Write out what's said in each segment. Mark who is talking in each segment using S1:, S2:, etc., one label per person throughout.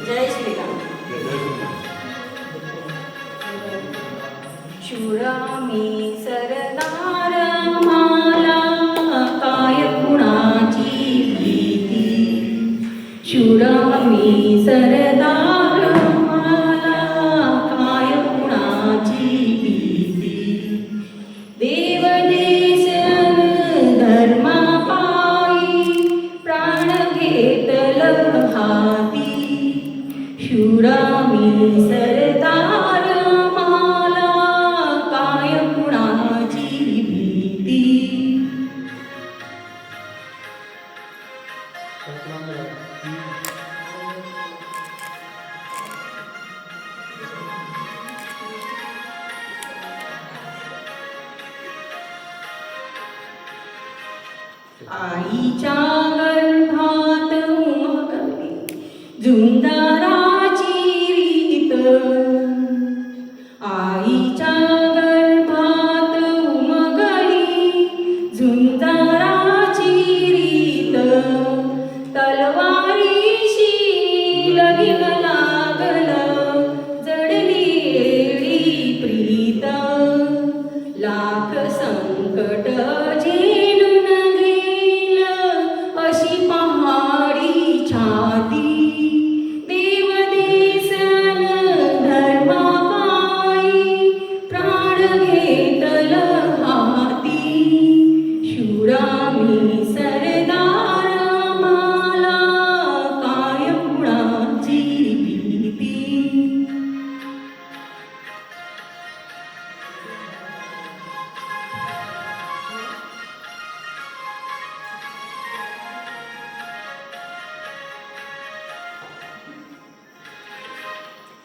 S1: जय श्रीराम. शूरामी सरदार मला काय कुणाची भीती. शूरामी सरदार मला काय कुणाची भीती. देव देश धर्मा पायी प्राण घेतल हाती. शूरामी सरदार मला काय कुणाची भीती. आईच्या गर्भात उमगली झुंजाराची रीत. आईच्या गर्भात उमगली झुंजाराची रीत. तलवारीशी लगीन लागलं जडली एडी प्रीत. लाख संकट झेलून गेलं अशी पहाडी छाती. देव देसन धर्मा पायी प्राण घेतल हाती. शूरामी सरदार मला काय कुणाची भीती.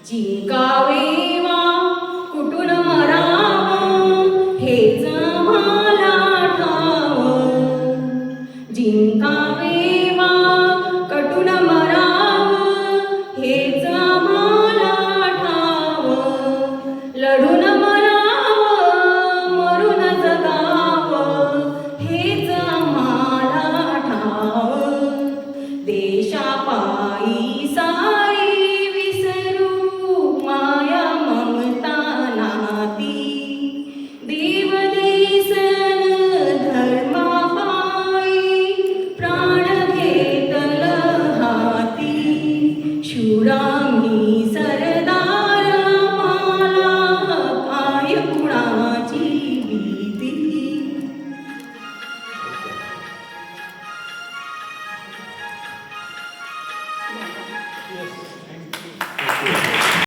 S1: जिंकावे वा कुठून मरावं हेच मला ठाव. जिंकावे वा कुठून मरावं हेच मला ठाव. लढून मरावं मरून जगावं हेच मला ठाव. देशापायी सारी माया ममता नाती. देव देसन धर्मा पायी प्राण घेतल हाती. शूरामी सरदार मला काय कुणाची भीती.
S2: Yes, thank you.